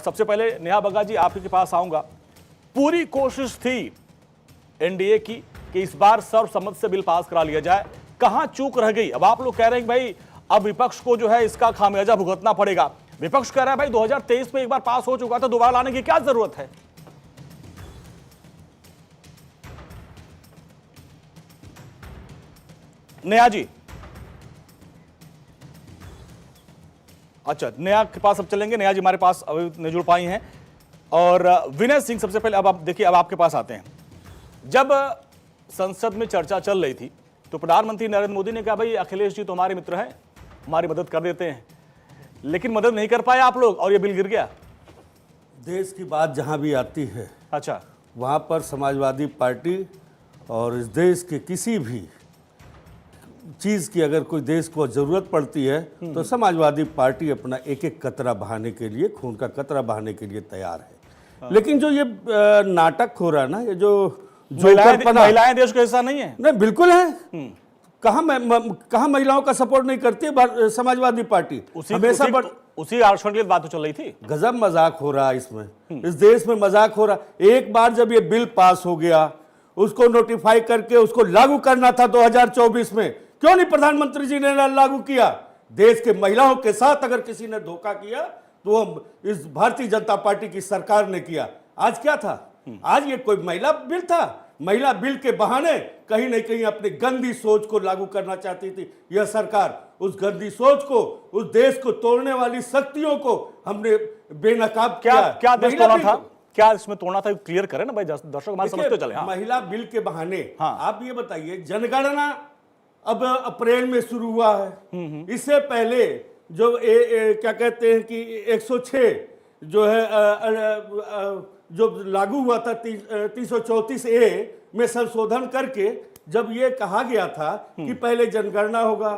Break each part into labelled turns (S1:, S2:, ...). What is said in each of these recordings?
S1: सबसे पहले नेहा बग्गा जी आपके पास आऊंगा। पूरी कोशिश थी एनडीए की कि इस बार सर्वसम्मति से बिल पास करा लिया जाए, कहां चूक रह गई? अब आप लोग कह रहे हैं भाई अब विपक्ष को जो है इसका खामियाजा भुगतना पड़ेगा। विपक्ष कह रहा है भाई 2023 में एक बार पास हो चुका था, दोबारा लाने की क्या जरूरत है? नेहा जी, अच्छा नेहा के पास अब चलेंगे। नेहा जी हमारे पास अभी नहीं जुड़ पाई हैं। और विनय सिंह, सबसे पहले अब आप देखिए, अब आपके पास आते हैं। जब संसद में चर्चा चल रही थी तो प्रधानमंत्री नरेंद्र मोदी ने कहा भाई अखिलेश जी तो हमारे मित्र हैं, हमारी मदद कर देते हैं, लेकिन मदद नहीं कर पाए आप लोग और ये बिल गिर गया।
S2: देश की बात जहां भी आती है,
S1: अच्छा,
S2: वहां पर समाजवादी पार्टी और इस देश के किसी भी चीज़ की अगर कोई देश को ज़रूरत पड़ती है तो समाजवादी पार्टी अपना एक एक कतरा बहाने के लिए, खून का कतरा बहाने के लिए तैयार है। लेकिन जो ये नाटक हो रहा है ना, ये जो
S1: महिलाएं देश का हिस्सा नहीं है।
S2: नहीं, बिल्कुल है। कहाँ महिलाओं का सपोर्ट नहीं करती है समाजवादी पार्टी? हमेशा
S1: उसी आरक्षण की बात तो चल रही थी।
S2: गजब मजाक हो रहा है इसमें, इस देश में मजाक हो रहा। एक बार जब ये बिल पास हो गया, उसको नोटिफाई करके उसको लागू करना था 2024 में, क्यों नहीं प्रधानमंत्री जी ने लागू किया? देश के महिलाओं के साथ अगर किसी ने धोखा किया तो वो इस भारतीय जनता पार्टी की सरकार ने किया। आज क्या था? आज ये कोई महिला बिल था? महिला बिल के बहाने कहीं न कहीं अपनी गंदी सोच को लागू करना चाहती थी यह सरकार। उस गंदी सोच को, उस देश को तोड़ने वाली शक्तियों को हमने बेनकाब किया।
S1: क्या देश तोड़ना था? क्या इसमें तोड़ना था? क्लियर करें ना भाई, दर्शक हमारे समझते चले। हाँ।
S2: महिला बिल के बहाने।
S1: हाँ।
S2: आप ये बताइए, जनगणना अब अप्रैल में शुरू हुआ है। इससे पहले जो क्या कहते हैं कि 106 जो है जो लागू हुआ था 334A में संशोधन करके, जब ये कहा गया था कि पहले जनगणना होगा,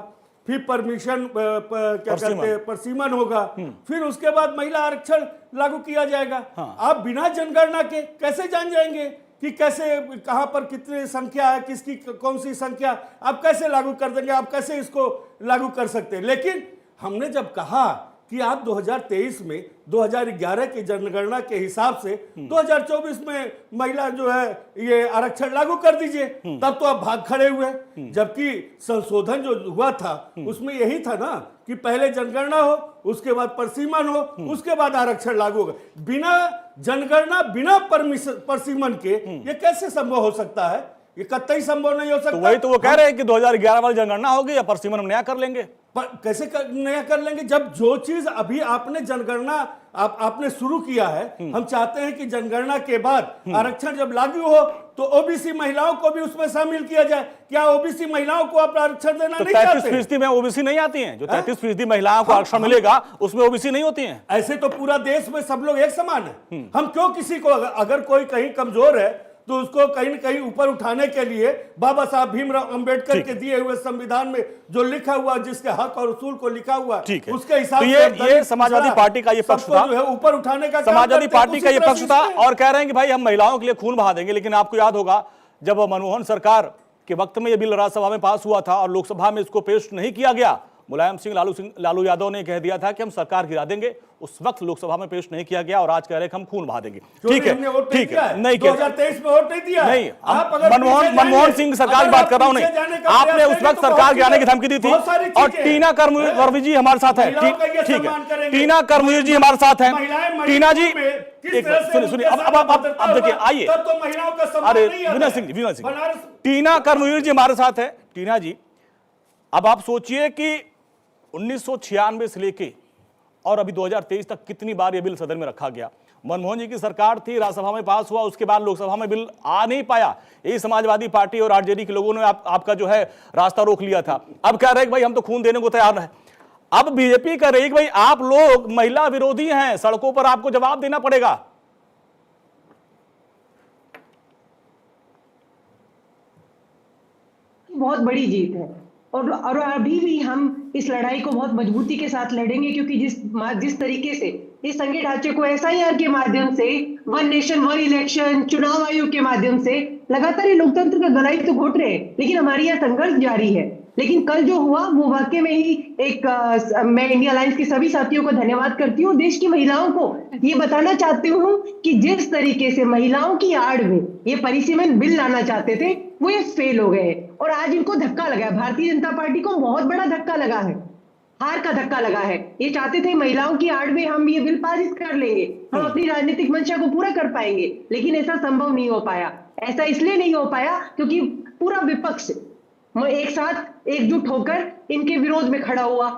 S2: फिर परमिशन क्या कहते हैं परसीमन होगा, फिर उसके बाद महिला आरक्षण लागू किया जाएगा।
S1: हाँ।
S2: आप बिना जनगणना के कैसे जान जाएंगे कि कैसे, कहां पर कितनी संख्या है, किसकी कौन सी संख्या? आप कैसे लागू कर देंगे? आप कैसे इसको लागू कर सकते हैं? लेकिन हमने जब कहा कि आप 2023 में 2011 की जनगणना के हिसाब से 2024 में महिला जो है ये आरक्षण लागू कर दीजिए, तब तो आप भाग खड़े हुए। जबकि संशोधन जो हुआ था उसमें यही था ना कि पहले जनगणना हो, उसके बाद परसीमन हो, उसके बाद आरक्षण लागू होगा। बिना जनगणना, बिना परसीमन के ये कैसे संभव हो सकता है? ये कतई संभव नहीं हो सकता।
S1: तो वही तो वो कह रहे हैं कि 2011 वाली जनगणना होगी या परसीमन हम नया कर लेंगे।
S2: पर कैसे नया कर लेंगे जब जो चीज अभी आपने जनगणना आपने शुरू किया है? हम चाहते हैं कि जनगणना के बाद आरक्षण जब लागू हो तो ओबीसी महिलाओं को भी उसमें शामिल किया जाए। क्या ओबीसी महिलाओं को आप आरक्षण देना नहीं चाहते?
S1: 33% में ओबीसी नहीं आती हैं। जो 33% महिलाओं को आरक्षण मिलेगा उसमें ओबीसी नहीं होती हैं।
S2: ऐसे तो पूरा देश में सब लोग एक समान है। हम क्यों किसी को, अगर कोई कहीं कमजोर है तो उसको कहीं न कहीं ऊपर उठाने के लिए बाबा साहब भीमराव अंबेडकर के दिए हुए संविधान में जो लिखा हुआ, जिसके हक और उसूल को लिखा हुआ, उसके हिसाब से
S1: ये समाजवादी पार्टी का ये पक्ष था,
S2: जो है ऊपर उठाने का
S1: समाजवादी पार्टी का ये पक्ष था। और कह रहे हैं कि भाई हम महिलाओं के लिए खून बहा देंगे। लेकिन आपको याद होगा जब मनमोहन सरकार के वक्त में यह बिल राज्यसभा में पास हुआ था और लोकसभा में इसको पेश नहीं किया गया, मुलायम सिंह लालू यादव ने कह दिया था कि हम सरकार गिरा देंगे। उस वक्त लोकसभा में पेश नहीं किया गया और आज कह रहे हैं कि हम खून बहा देंगे। ठीक है, ठीक है, नहीं
S2: 2023 में वोट नहीं दिया।
S1: नहीं, मनमोहन सिंह सरकार की बात कर रहा हूं। नहीं, आपने उस वक्त सरकार गिराने की धमकी दी थी। और टीना कर्मवीर जी हमारे साथ है। ठीक है, टीना कर्मवीर जी हमारे साथ है। टीना जी सुनिए, अब देखिए, आइए। अरे विनय सिंह, टीना कर्मवीर जी हमारे साथ है। टीना जी, अब आप सोचिए कि 1996 से लेके और अभी 2023 तक कितनी बार यह बिल सदन में रखा गया। मनमोहन जी की सरकार थी, राज्यसभा में पास हुआ, उसके बाद लोकसभा में बिल आ नहीं पाया। यही समाजवादी पार्टी और आरजेडी के लोगों ने आपका जो है रास्ता रोक लिया था। अब कह रहे हैं भाई हम तो खून देने को तैयार है। अब बीजेपी कह रही है कि भाई आप लोग महिला विरोधी हैं, सड़कों पर आपको जवाब देना पड़ेगा।
S3: बहुत बड़ी जीत है और अभी भी हम इस लड़ाई को बहुत मजबूती के साथ लड़ेंगे, क्योंकि जिस तरीके से इस संघीय ढांचे को एसआईआर के माध्यम से, वन नेशन वन इलेक्शन, चुनाव आयोग के माध्यम से लगातार ये लोकतंत्र का गलाई तो घोट रहे हैं, लेकिन हमारी यह संघर्ष जारी है। लेकिन कल जो हुआ वो वाकई में ही एक मैं इंडिया अलायंस के सभी साथियों को धन्यवाद करती हूँ। देश की महिलाओं को ये बताना चाहती हूँ कि जिस तरीके से महिलाओं की आड़ में ये परिसीमन बिल लाना चाहते थे वो ये फेल हो गए और आज इनको धक्का लगा है। भारतीय जनता पार्टी को बहुत बड़ा धक्का लगा है, हार का धक्का लगा है। ये चाहते थे महिलाओं की आड़ में हम ये बिल पारित कर लेंगे, हम अपनी राजनीतिक मंशा को पूरा कर पाएंगे, लेकिन ऐसा संभव नहीं हो पाया। ऐसा इसलिए नहीं हो पाया क्योंकि पूरा विपक्ष एक साथ एकजुट होकर इनके विरोध में खड़ा हुआ।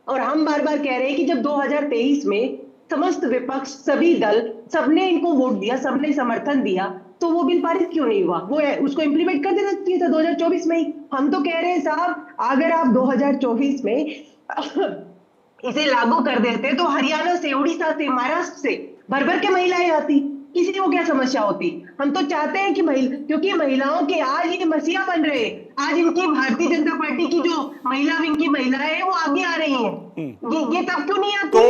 S3: और हम बार बार कह रहे हैं कि जब 2023 में समस्त विपक्ष, सभी दल, सबने इनको वोट दिया, सबने समर्थन दिया, तो वो बिल पारित क्यों नहीं हुआ? वो उसको इंप्लीमेंट कर देना चाहिए था 2024 में ही। हम तो कह रहे हैं साहब, अगर आप 2024 में इसे लागू कर देते तो हरियाणा से, उड़ीसा से, महाराष्ट्र से भर भर के महिलाएं आती, किसी को क्या समस्या होती। हम तो चाहते हैं कि क्योंकि महिलाओं के आज ये मसीहा बन रहे हैं, आज इनकी भारतीय जनता पार्टी की जो महिला विंग की महिलाएं हैं वो आगे आ रही हैं। ये तब क्यों नहीं आती?
S1: तो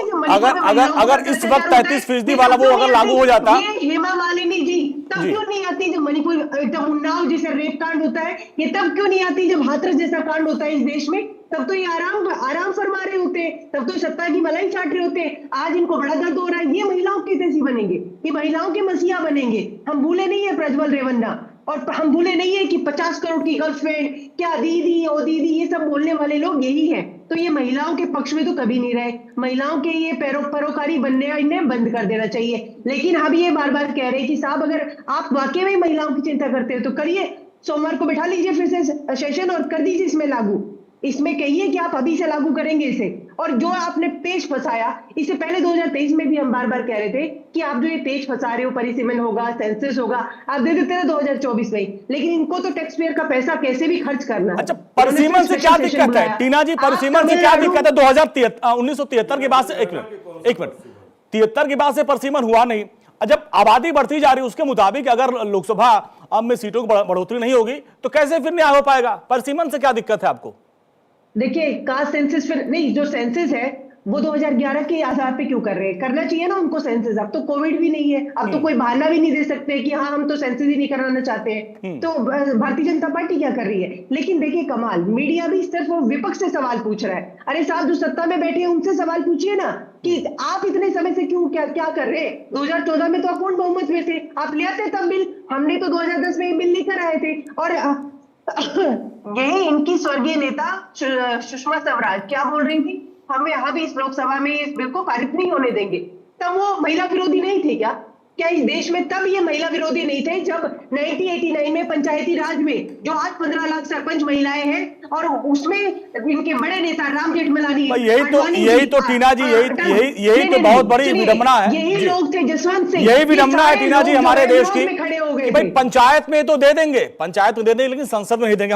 S1: अगर इस वक्त 33% वाला वो अगर लागू हो जाता,
S3: ये हेमा मालिनी जी तब क्यों नहीं आती? जब मणिपुर, जब उन्नाव जैसा रेप कांड होता है, ये तब क्यों नहीं आती? जब हाथरस जैसा कांड होता है इस देश में, तब तो ये आराम फरमा रहे होते, तब तो सत्ता की मलाई चाट रहे होते। आज इनको बड़ा दर्द हो रहा है। ये महिलाओं की तेजी बनेंगे, ये महिलाओं के मसीहा बनेंगे। हम भूले नहीं है प्रज्वल रेवन्ना, और हम भूले नहीं है कि 50 करोड़ की गर्लफ्रेंड, क्या दीदी, ओ दीदी, ये सब बोलने वाले लोग यही है। तो ये महिलाओं के पक्ष में तो कभी नहीं रहे। महिलाओं के ये परोकारी बनने इन्हें बंद कर देना चाहिए। लेकिन हम ये बार बार कह रहे हैं कि साहब, अगर आप वाकई में महिलाओं की चिंता करते हो तो करिए, सोमवार को बैठा लीजिए फिर से सेशन और कर दीजिए इसमें लागू। इसमें कहिए कि आप अभी से लागू करेंगे इसे। और जो आपने पेच फंसाया, इससे पहले 2023 में भी हम बार बार कह रहे थे कि आप जो ये पेच फंसा रहे हो, परिसीमन होगा, सेंसस होगा, आप दे देते थे 2024 में, लेकिन इनको तो टैक्स पेयर का पैसा कैसे भी खर्च करना है।
S1: अच्छा, परिसीमन से क्या दिक्कत है टीना जी? परिसीमन से क्या दिक्कत है? 1973 के बाद से, एक मिनट, 73 के बाद से परिसीमन हुआ नहीं। जब आबादी बढ़ती जा रही है उसके मुताबिक अगर लोकसभा में सीटों की बढ़ोतरी नहीं होगी तो कैसे फिर न्याय हो पाएगा? परिसीमन से क्या दिक्कत है आपको?
S3: देखिए, कास्ट सेंसस फिर नहीं, जो सेंसस है वो 2011 के आधार पे क्यों कर रहे हैं? करना चाहिए ना उनको सेंसस। अब तो कोविड भी नहीं है, अब तो कोई बहाना भी नहीं दे सकते कि हाँ हम तो सेंसस ही नहीं कराना चाहते हैं। तो भारतीय जनता पार्टी क्या कर रही है? लेकिन देखिए कमाल, मीडिया भी सिर्फ विपक्ष से सवाल पूछ रहा है। अरे साहब, जो सत्ता में बैठे हैं उनसे सवाल पूछिए ना कि आप इतने समय से क्यों क्या कर रहे हैं? 2014 में तो अपूर्ण बहुमत में थे, आप ले आते तब बिल। हमने तो 2010 में बिल लेकर आए थे। और यही इनकी स्वर्गीय नेता सुषमा स्वराज क्या बोल रही थी? हमें यहाँ भी इस लोकसभा में इस बिल को पारित नहीं होने देंगे। तब वो महिला विरोधी नहीं थे क्या? क्या इस देश में तब ये महिला विरोधी नहीं थे जब 1989 में पंचायती राज में जो आज 15 लाख सरपंच महिलाएं हैं और उसमें इनके बड़े नेता राम जेठमलानी,
S1: यही तो टीना जी, यही तो बहुत बड़ी विडंबना है।
S3: यही लोग थे जसवंत सिंह,
S1: यही विडंबना है टीना जी हमारे देश की।
S3: खड़े हो गए।
S1: भाई पंचायत में तो दे देंगे, पंचायत में दे देंगे, लेकिन संसद में नहीं देंगे।